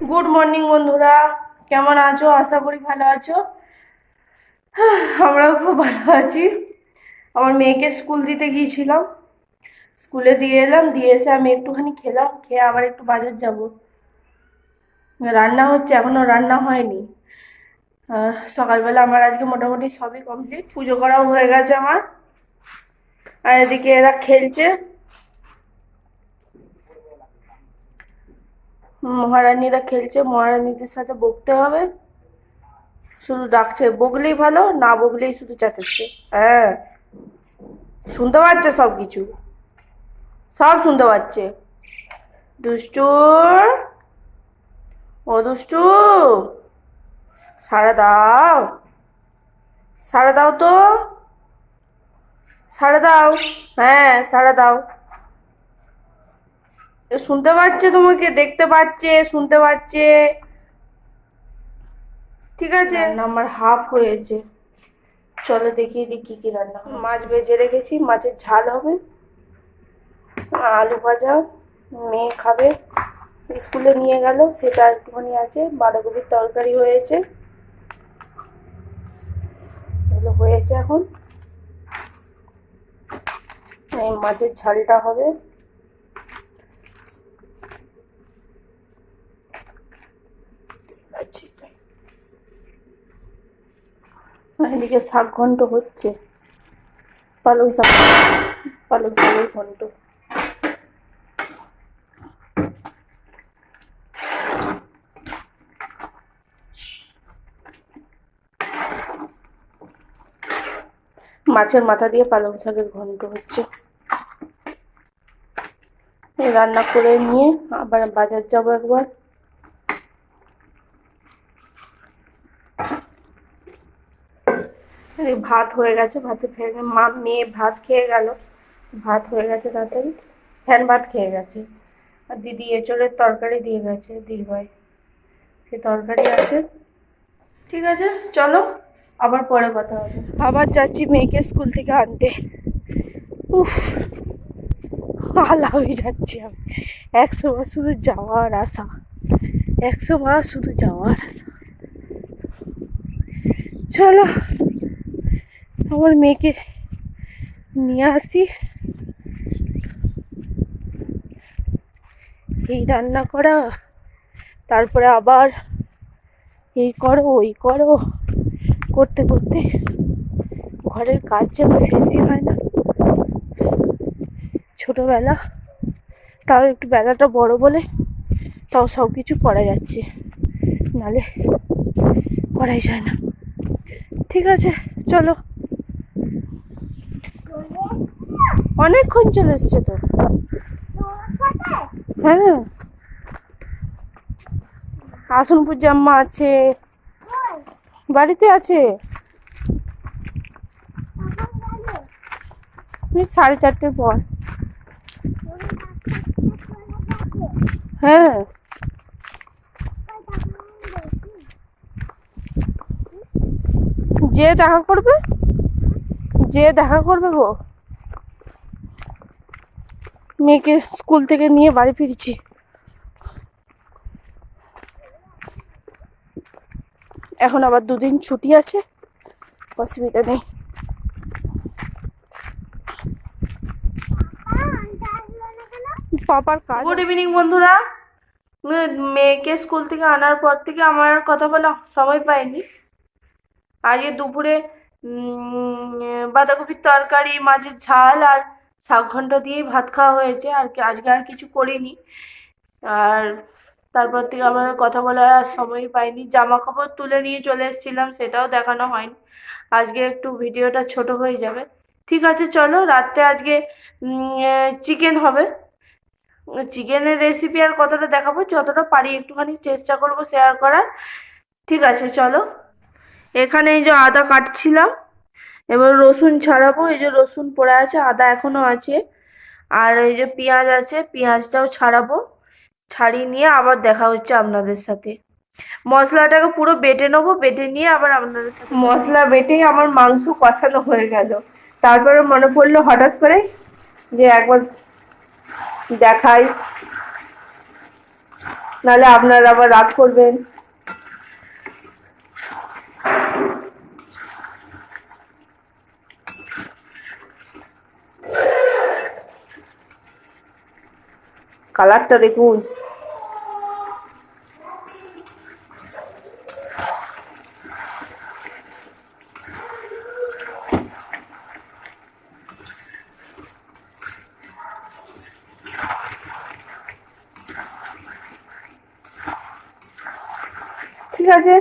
Good morning বন্ধুরা, কেমন আছো? আশা করি ভালো আছো। আমরাও খুব ভালো আছি। আমার মেয়েকে স্কুল দিতে গিয়েছিলাম, স্কুলে দিয়ে এলাম, দিয়ে এসে আমি একটুখানি খেলাম, খেয়ে আবার একটু বাজার যাব। রান্না হচ্ছে, এখনো রান্না হয়নি। সকালবেলা আমার আজকে মোটামুটি সবই কমপ্লিট, পুজো করাও হয়ে গেছে আমার। আর এদিকে এরা খেলছে, মহারানীরা খেলছে, মহারানীদের সাথে বকতে হবে। শুধু ডাকছে, বকলেই ভালো, না বকলেই শুধু চেঁচাচ্ছে। হ্যাঁ, শুনতে পাচ্ছে সব কিছু, সব শুনতে পাচ্ছে। দুষ্টুর, ও দুষ্টু, সাড়া দাও, সাড়া দাও তো, সাড়া দাও। হ্যাঁ, সাড়া দাও। শুনতে পাচ্ছে, তোমাকে দেখতে পাচ্ছে, শুনতে পাচ্ছে। ঠিক আছে, রান্না আমার হাফ হয়েছে। চলো দেখিয়ে দিই কি কি রান্না হয়েছে। মাছ ভেজে রেখেছি, মাছের ঝাল হবে, আলু ভাজা, মেয়ে খাবে, স্কুলে নিয়ে গেল, সেটা একটুখানি আছে, বাঁধাকপির তরকারি হয়েছে, এগুলো হয়েছে। এখন এই মাছের ঝালটা হবে। আচ্ছা, এদিকে শাক ঘন্ট হচ্ছে, পালং শাক, পালং শাকের ঘন্ট। মাছের মাথা দিয়ে পালং শাকের ঘন্ট হচ্ছে। রান্না করে নিয়ে আবার বাজার যাবো একবার। ভাত হয়ে গেছে, ভাতে ফেলে মা মেয়ে ভাত খেয়ে গেল, ভাত হয়ে গেছে তাড়াতাড়ি, ফ্যান ভাত খেয়ে গেছে। আর দিদি এঁচড়ের তরকারি দিয়ে গেছে দিদিভাই, সে তরকারি আছে। ঠিক আছে, চলো আবার পরে কথা হবে। আবার যাচ্ছি মেয়েকে স্কুল থেকে আনতে। উফ, আলা হয়ে যাচ্ছি আমি। 100 বার শুধু যাওয়ার আশা, 100 বার শুধু যাওয়ার আশা। চলো আমার মেয়েকে নিয়ে আসি। এই রান্না করা, তারপরে আবার এই করো ওই করো, করতে করতে ঘরের কাজ যেন শেষই হয় না। ছোটবেলা, তাও একটু বেলাটা বড় বলে তাও সব কিছু করা যাচ্ছে, নালে করাই যায় না। ঠিক আছে, চলো। অনেকক্ষণ চলে এসছে তো। হ্যাঁ, আসনপুর জাম্মা আছে, বাড়িতে আছে। 4:30 পর। হ্যাঁ, যে দেখা করবে, যে দেখা করবে গো। মেয়েকে স্কুল থেকে নিয়ে বাড়ি ফিরছি। এখন আবার 2 দিন ছুটি আছে, অসুবিধা নেই। পাপার কাজ। গুড ইভিনিং বন্ধুরা, মেয়েকে স্কুল থেকে আনার পর থেকে আমার আর কথা বলা সময় পাইনি। আজকে দুপুরে বাঁধাকপির তরকারি, মাছের ঝাল আর শাক ঘন্ট দিয়েই ভাত খাওয়া হয়েছে। আর আজকে আর কিছু করিনি। আর তারপর থেকে আমরা কথা বলার আর সময় পাইনি। জামা কাপড় তুলে নিয়ে চলে এসেছিলাম, সেটাও দেখানো হয়নি। আজকে একটু ভিডিওটা ছোট হয়ে যাবে। ঠিক আছে, চলো রাত্রে আজকে চিকেন হবে। চিকেনের রেসিপি আর কতটা দেখাবো, যতটা পারি একটুখানি চেষ্টা করব শেয়ার করার। ঠিক আছে, চলো। এখানে এই যে আদা কাটছিলাম, এবার রসুন ছাড়াবো। এই যে রসুন পড়ে আছে, আদা এখনো আছে, আর এই যে পেঁয়াজ আছে, পেঁয়াজটাও ছাড়াবো। ছাড়িয়ে নিয়ে আবার দেখা হচ্ছে আপনাদের সাথে। মশলাটাকে পুরো বেটে নেবো, বেটে নিয়ে আবার আপনাদের সাথে। মশলা বেটেই আমার মাংস কষানো হয়ে গেল। তারপরে মনে পড়লো হঠাৎ করে যে একবার দেখাই। নাহলে আপনারা আবার রাগ করবেন। কালারটা দেখুন। ঠিক আছে,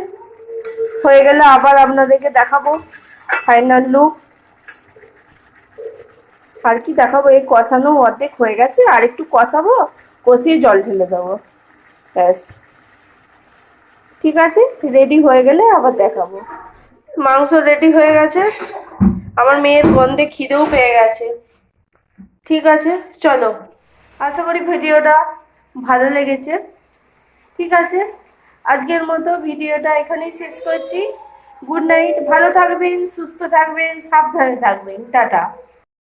হয়ে গেলে আবার আপনাদেরকে দেখাবো ফাইনাল লুক। আর কি দেখাবো, এই কষানো অর্ধেক হয়ে গেছে, আর একটু কষাবো, কষিয়ে জল ঢেলে দেবো, ব্যাস। ঠিক আছে, রেডি হয়ে গেলে আবার দেখাবো। মাংস রেডি হয়ে গেছে, আমার মেয়ের গন্ধে খিদেও পেয়ে গেছে। ঠিক আছে, চলো। আশা করি ভিডিওটা ভালো লেগেছে। ঠিক আছে, আজকের মতো ভিডিওটা এখানেই শেষ করছি। গুড নাইট, ভালো থাকবেন, সুস্থ থাকবেন, সাবধানে থাকবেন, টাটা।